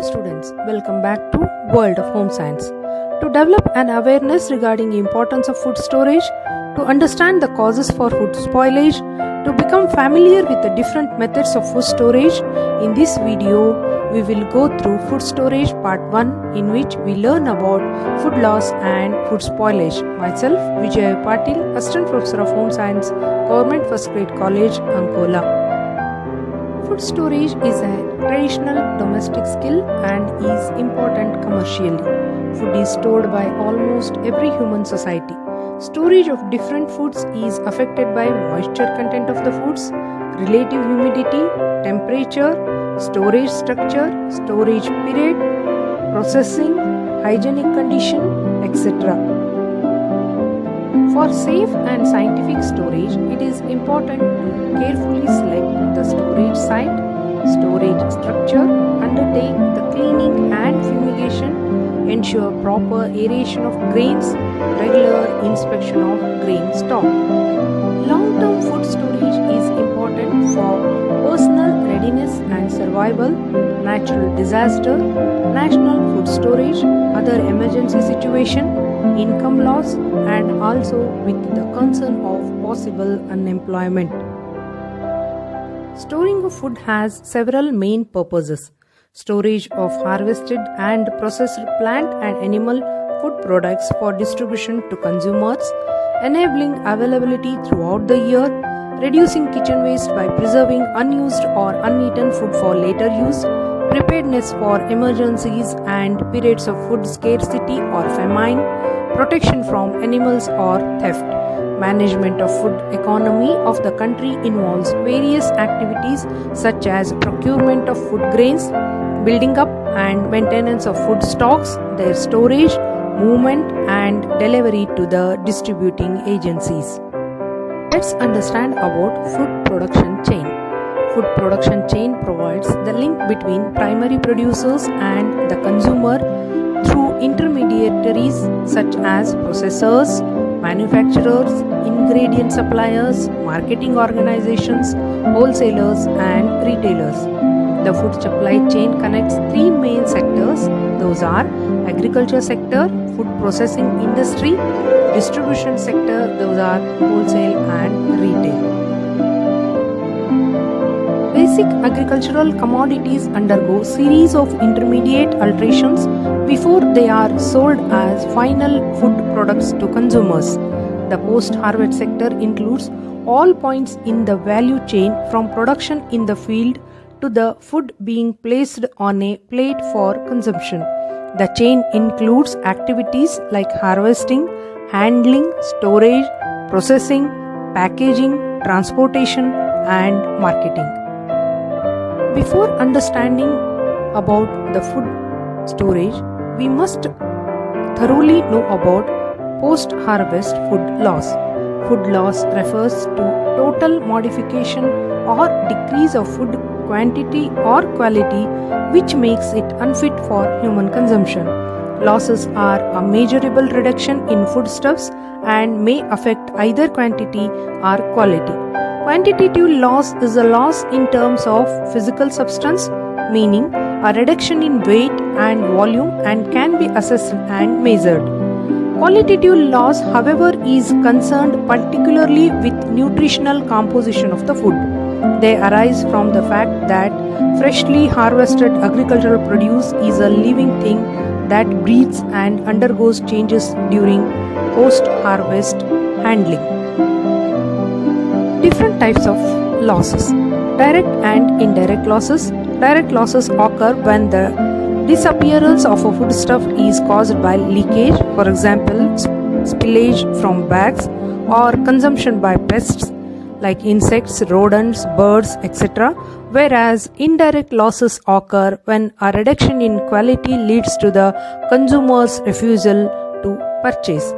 Hello students, welcome back to World of Home Science. To develop an awareness regarding the importance of food storage, to understand the causes for food spoilage, to become familiar with the different methods of food storage, in this video we will go through food storage part 1 in which we learn about food loss and food spoilage. Myself Vijay Patil, Assistant Professor of Home Science, Government First Grade College, Ankola. Food storage is a traditional domestic skill and is important commercially. Food is stored by almost every human society. Storage of different foods is affected by moisture content of the foods, relative humidity, temperature, storage structure, storage period, processing, hygienic condition, etc. For safe and scientific storage, it is important to carefully select the storage site, storage structure, undertake the cleaning and fumigation, ensure proper aeration of grains, regular inspection of grain stock. Long-term food storage is important for personal readiness and survival, natural disaster, national food storage, other emergency situation, income loss, and also with the concern of possible unemployment. Storing of food has several main purposes. Storage of harvested and processed plant and animal food products for distribution to consumers, enabling availability throughout the year, reducing kitchen waste by preserving unused or uneaten food for later use, preparedness for emergencies and periods of food scarcity or famine, protection from animals or theft. Management of food economy of the country involves various activities such as procurement of food grains, building up and maintenance of food stocks, their storage, movement and delivery to the distributing agencies. Let's understand about food production chain. Food production chain provides the link between primary producers and the consumer through intermediaries such as processors, manufacturers, ingredient suppliers, marketing organizations, wholesalers and retailers. The food supply chain connects three main sectors. Those are agriculture sector, food processing industry, distribution sector, those are wholesale and retail. Basic agricultural commodities undergo series of intermediate alterations before they are sold as final food products to consumers. The post-harvest sector includes all points in the value chain from production in the field to the food being placed on a plate for consumption. The chain includes activities like harvesting, handling, storage, processing, packaging, transportation, and marketing. Before understanding about the food storage, we must thoroughly know about post-harvest food loss. Food loss refers to total modification or decrease of food quantity or quality which makes it unfit for human consumption. Losses are a measurable reduction in foodstuffs and may affect either quantity or quality. Quantitative loss is a loss in terms of physical substance, meaning a reduction in weight and volume and can be assessed and measured. Qualitative loss, however, is concerned particularly with nutritional composition of the food. They arise from the fact that freshly harvested agricultural produce is a living thing that breathes and undergoes changes during post-harvest handling. Different types of losses. Direct and indirect losses. Direct losses occur when the disappearance of a foodstuff is caused by leakage, for example, spillage from bags, or consumption by pests like insects, rodents, birds, etc. Whereas indirect losses occur when a reduction in quality leads to the consumer's refusal to purchase.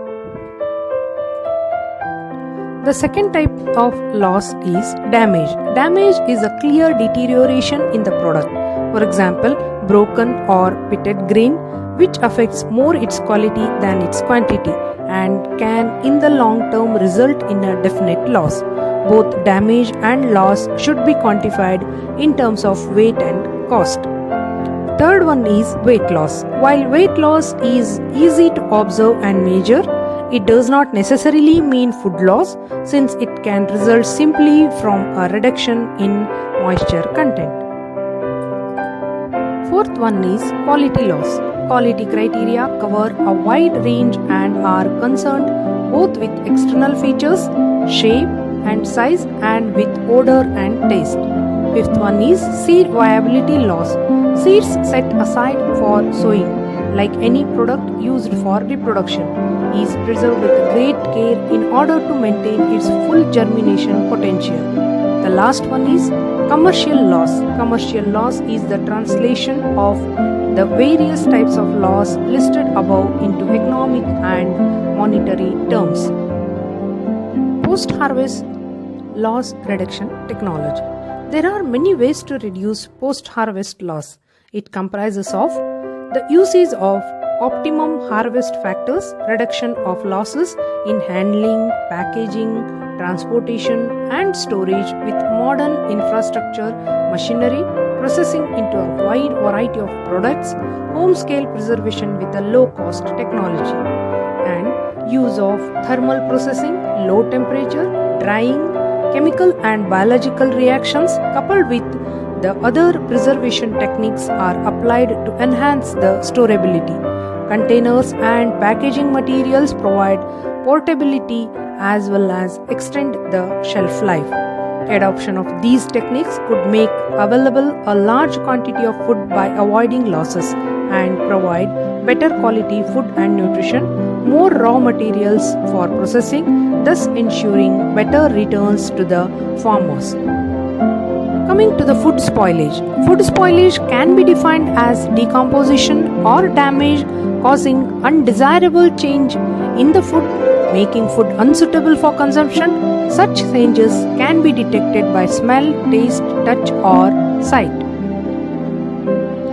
The second type of loss is damage. Damage is a clear deterioration in the product. For example, broken or pitted grain, which affects more its quality than its quantity and can in the long term result in a definite loss. Both damage and loss should be quantified in terms of weight and cost. third one is weight loss. While weight loss is easy to observe and measure, it does not necessarily mean food loss since it can result simply from a reduction in moisture content. Fourth one is quality loss. Quality criteria cover a wide range and are concerned both with external features, shape and size, and with odor and taste. Fifth one is seed viability loss. Seeds set aside for sowing, like any product used for reproduction, is preserved with great care in order to maintain its full germination potential. The last one is commercial loss. Commercial loss is the translation of the various types of loss listed above into economic and monetary terms. Post-harvest loss reduction technology. There are many ways to reduce post-harvest loss. It comprises of the usage of optimum harvest factors, reduction of losses in handling, packaging, transportation and storage with modern infrastructure, machinery, processing into a wide variety of products, home-scale preservation with a low-cost technology, and use of thermal processing, low temperature, drying, chemical and biological reactions coupled with the other preservation techniques are applied to enhance the storability. Containers and packaging materials provide portability as well as extend the shelf life. Adoption of these techniques could make available a large quantity of food by avoiding losses and provide better quality food and nutrition, more raw materials for processing, thus ensuring better returns to the farmers. Coming to the food spoilage. Food spoilage can be defined as decomposition or damage causing undesirable change in the food, making food unsuitable for consumption. Such changes can be detected by smell, taste, touch or sight.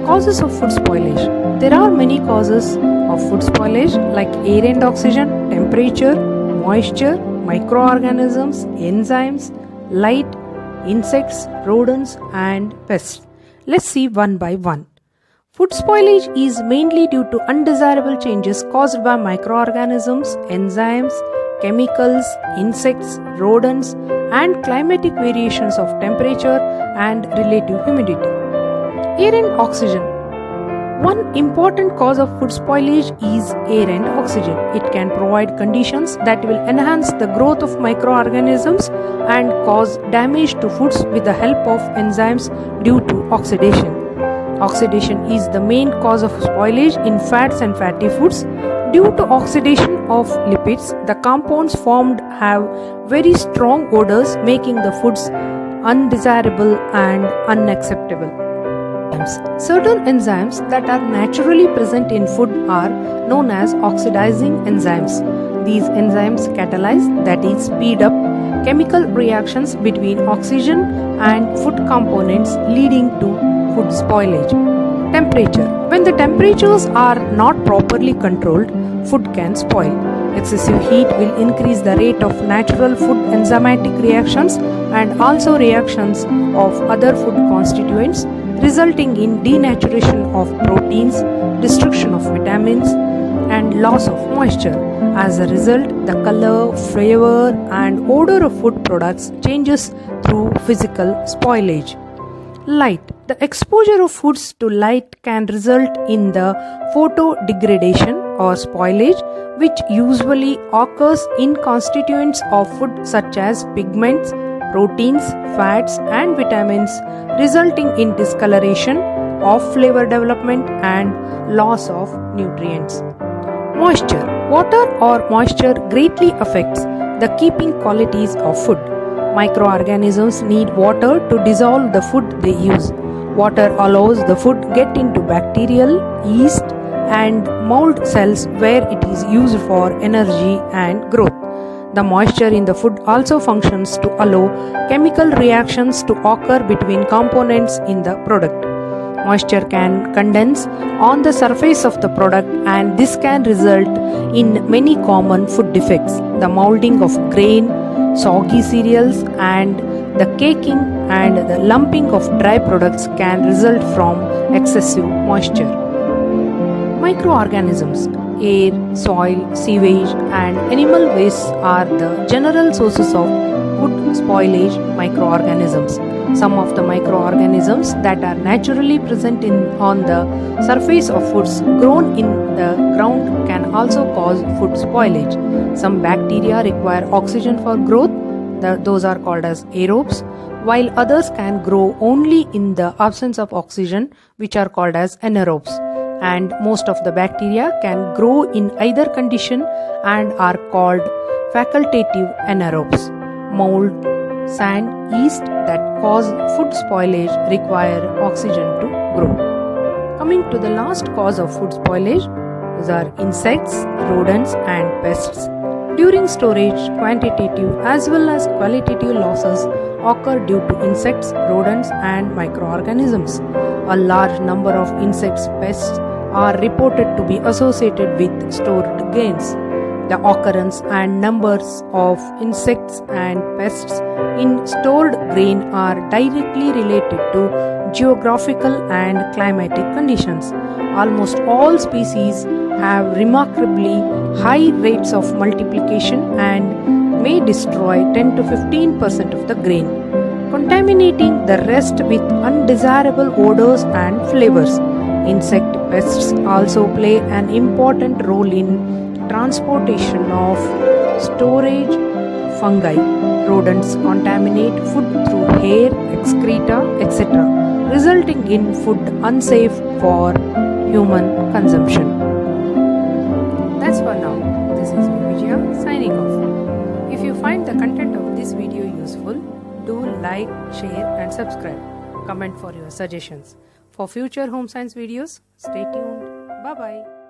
Causes of food spoilage. There are many causes of food spoilage like air and oxygen, temperature, moisture, microorganisms, enzymes, light, insects, rodents and pests. Let's see one by one. Food spoilage is mainly due to undesirable changes caused by microorganisms, enzymes, chemicals, insects, rodents and climatic variations of temperature and relative humidity. Air and oxygen. One important cause of food spoilage is air and oxygen. It can provide conditions that will enhance the growth of microorganisms and cause damage to foods with the help of enzymes due to oxidation. Oxidation is the main cause of spoilage in fats and fatty foods. Due to oxidation of lipids, the compounds formed have very strong odors, making the foods undesirable and unacceptable. Certain enzymes that are naturally present in food are known as oxidizing enzymes. These enzymes catalyze, that is, speed up chemical reactions between oxygen and food components, leading to food spoilage. Temperature. When the temperatures are not properly controlled, food can spoil. Excessive heat will increase the rate of natural food enzymatic reactions and also reactions of other food constituents, resulting in denaturation of proteins, destruction of vitamins, and loss of moisture. As a result, the color, flavor, and odor of food products changes through physical spoilage. Light. The exposure of foods to light can result in the photodegradation or spoilage, which usually occurs in constituents of food such as pigments, proteins, fats and vitamins, resulting in discoloration, off flavor development and loss of nutrients. Moisture. Water or moisture greatly affects the keeping qualities of food. Microorganisms need water to dissolve the food they use. Water allows the food get into bacterial, yeast and mold cells where it is used for energy and growth. The moisture in the food also functions to allow chemical reactions to occur between components in the product. Moisture can condense on the surface of the product and this can result in many common food defects. The molding of grain, soggy cereals and The caking and the lumping of dry products can result from excessive moisture. Microorganisms, air, soil, sewage, and animal wastes are the general sources of food spoilage microorganisms. Some of the microorganisms that are naturally present on the surface of foods grown in the ground can also cause food spoilage. Some bacteria require oxygen for growth, those are called as aerobes, while others can grow only in the absence of oxygen, which are called as anaerobes. And most of the bacteria can grow in either condition and are called facultative anaerobes. Mold, sand, yeast that cause food spoilage require oxygen to grow. Coming to the last cause of food spoilage, those are insects, rodents, and pests. During storage, quantitative as well as qualitative losses occur due to insects, rodents, and microorganisms. A large number of insects, pests are reported to be associated with stored gains. The occurrence and numbers of insects and pests in stored grain are directly related to geographical and climatic conditions. Almost all species have remarkably high rates of multiplication and may destroy 10 to 15% of the grain, contaminating the rest with undesirable odors and flavors. Insect pests also play an important role in transportation of storage fungi. Rodents contaminate food through hair, excreta, etc., resulting in food unsafe for human consumption. That's for now. This is Vijaya signing off. If you find the content of this video useful, do like, share and subscribe. Comment for your suggestions. For future home science videos, stay tuned. Bye bye.